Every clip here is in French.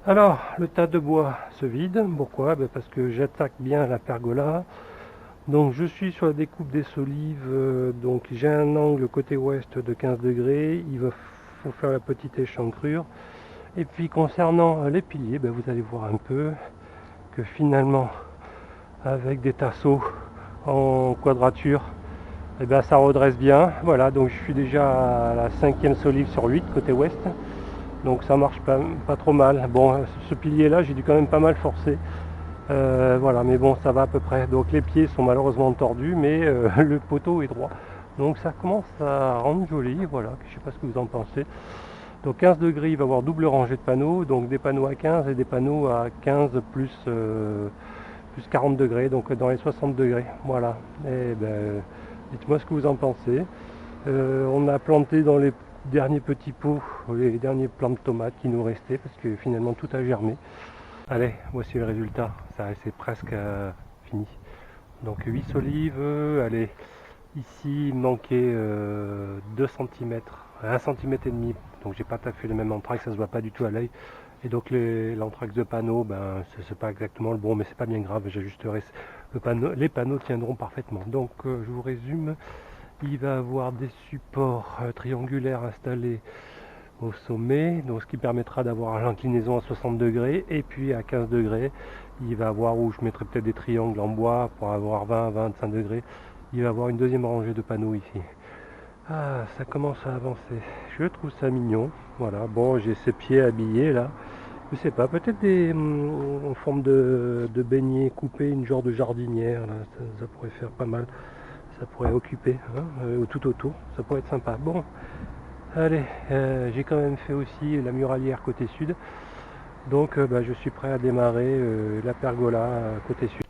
Alors, le tas de bois se vide. Pourquoi? Parce que j'attaque bien la pergola. Donc je suis sur la découpe des solives. Donc j'ai un angle côté ouest de 15 degrés. Faut faire la petite échancrure. Et puis concernant les piliers, vous allez voir un peu que finalement, avec des tasseaux en quadrature, ça redresse bien. Voilà, donc je suis déjà à la 5e solive sur 8 côté ouest. Donc ça marche pas trop mal. Bon, ce pilier là, j'ai dû quand même pas mal forcer. Voilà, mais bon, ça va à peu près. Donc les pieds sont malheureusement tordus, mais le poteau est droit. Donc ça commence à rendre joli. Voilà, je sais pas ce que vous en pensez. Donc 15 degrés, il va y avoir double rangée de panneaux. Donc des panneaux à 15 et des panneaux à 15 plus 40 degrés. Donc dans les 60 degrés. Voilà. Et dites-moi ce que vous en pensez. On a planté dans les derniers petits pots les derniers plants de tomates qui nous restaient parce que finalement tout a germé. Allez, voici le résultat. Ça c'est presque fini. Donc 8 solives. Allez, ici il manquait 2 cm, 1 cm et demi. Donc j'ai pas tout à fait le même anthrax, ça se voit pas du tout à l'œil. Et donc l'anthrax de panneau, c'est pas exactement le bon, mais c'est pas bien grave, j'ajusterai le panneau. Les panneaux tiendront parfaitement. Donc je vous résume. Il va avoir des supports triangulaires installés au sommet, donc ce qui permettra d'avoir l'inclinaison à 60 degrés, et puis à 15 degrés, il va avoir, où je mettrai peut-être des triangles en bois pour avoir 20-25 degrés, il va avoir une deuxième rangée de panneaux ici. Ah, ça commence à avancer. Je trouve ça mignon. Voilà, bon, j'ai ces pieds habillés là. Je sais pas, peut-être des en forme de beignet coupé, une genre de jardinière là, ça pourrait faire pas mal. Ça pourrait occuper tout autour, ça pourrait être sympa. Bon, allez, j'ai quand même fait aussi la muralière côté sud, donc je suis prêt à démarrer la pergola côté sud.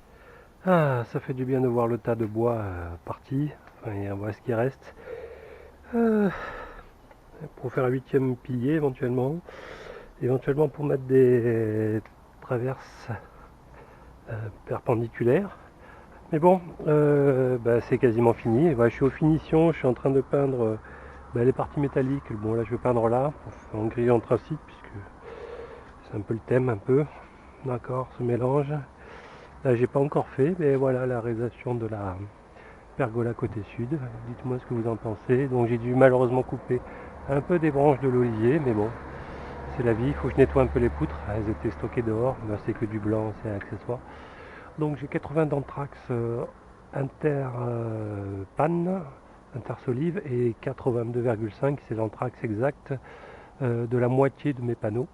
Ah, ça fait du bien de voir le tas de bois parti, enfin, et on voit ce qui reste. Euh, pour faire un 8e pilier éventuellement pour mettre des traverses perpendiculaires. Mais bon, c'est quasiment fini. Je suis aux finitions, je suis en train de peindre les parties métalliques. Bon, là je vais peindre là, en gris anthracite, puisque c'est un peu le thème, un peu. D'accord, ce mélange. Là j'ai pas encore fait, mais voilà la réalisation de la pergola côté sud. Dites-moi ce que vous en pensez. Donc j'ai dû malheureusement couper un peu des branches de l'olivier, mais bon, c'est la vie, il faut que je nettoie un peu les poutres. Elles étaient stockées dehors, c'est que du blanc, c'est un accessoire. Donc j'ai 80 d'anthrax interpanne, intersolive, et 82,5 c'est l'anthrax exact de la moitié de mes panneaux.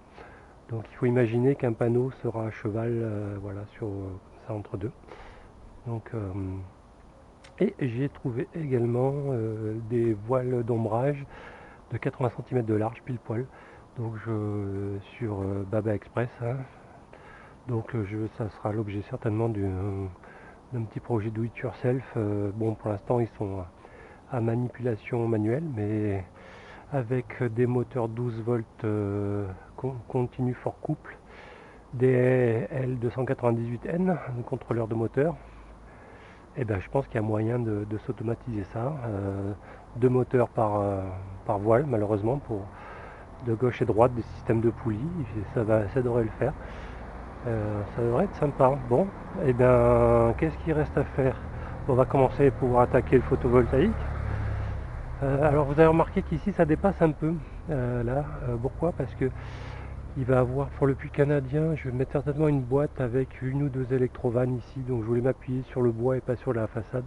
Donc il faut imaginer qu'un panneau sera à cheval voilà, sur ça entre deux. Donc, et j'ai trouvé également des voiles d'ombrage de 80 cm de large, pile poil. Donc sur Baba Express. Hein. Donc ça sera l'objet certainement d'un petit projet do it yourself. Bon, pour l'instant ils sont à manipulation manuelle, mais avec des moteurs 12 volts continu fort couple, des L298N, un contrôleur de moteur. Et je pense qu'il y a moyen de s'automatiser ça. Deux moteurs par voile, malheureusement, pour de gauche et droite, des systèmes de poulies. Ça devrait le faire. Ça devrait être sympa. Bon, qu'est-ce qu'il reste à faire? On va commencer à pouvoir attaquer le photovoltaïque. Alors vous avez remarqué qu'ici ça dépasse un peu. Là, pourquoi? Parce que il va avoir pour le puits canadien, je vais mettre certainement une boîte avec une ou deux électrovannes ici. Donc je voulais m'appuyer sur le bois et pas sur la façade.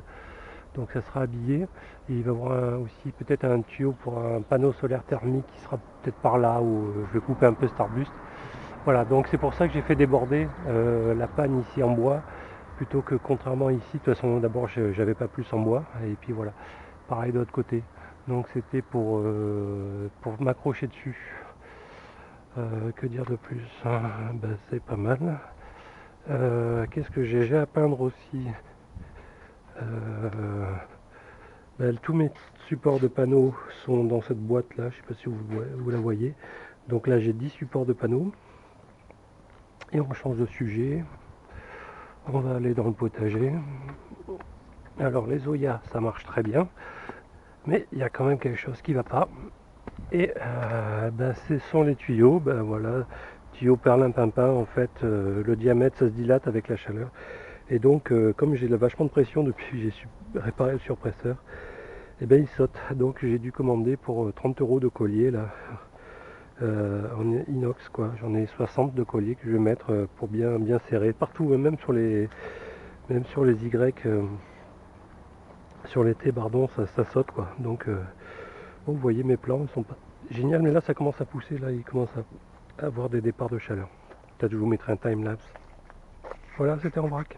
Donc ça sera habillé. Et il va y avoir aussi peut-être un tuyau pour un panneau solaire thermique qui sera peut-être par là où je vais couper un peu cet arbuste. Voilà, donc c'est pour ça que j'ai fait déborder la panne ici en bois, plutôt que contrairement ici, de toute façon d'abord j'avais pas plus en bois, et puis voilà, pareil de l'autre côté. Donc c'était pour m'accrocher dessus. Que dire de plus? C'est pas mal. Qu'est-ce que j'ai à peindre aussi? Tous mes supports de panneaux sont dans cette boîte là, je sais pas si vous la voyez. Donc là j'ai 10 supports de panneaux. Et on change de sujet. On va aller dans le potager. Alors les Zoya, ça marche très bien. Mais il y a quand même quelque chose qui ne va pas. Et ce sont les tuyaux. Voilà, tuyau perlimpinpin, en fait, le diamètre ça se dilate avec la chaleur. Et donc, comme j'ai vachement de pression depuis que j'ai réparé le surpresseur, et ben il saute. Donc j'ai dû commander pour 30 € de collier là, en inox quoi. J'en ai 60 de collier que je vais mettre pour bien serrer partout, même sur les Y, sur les T, pardon, ça saute quoi. Donc bon, vous voyez mes plans, ils sont pas génial, mais là ça commence à pousser, là il commence à avoir des départs de chaleur. Peut-être je vous mettrai un time lapse. Voilà, c'était en vrac.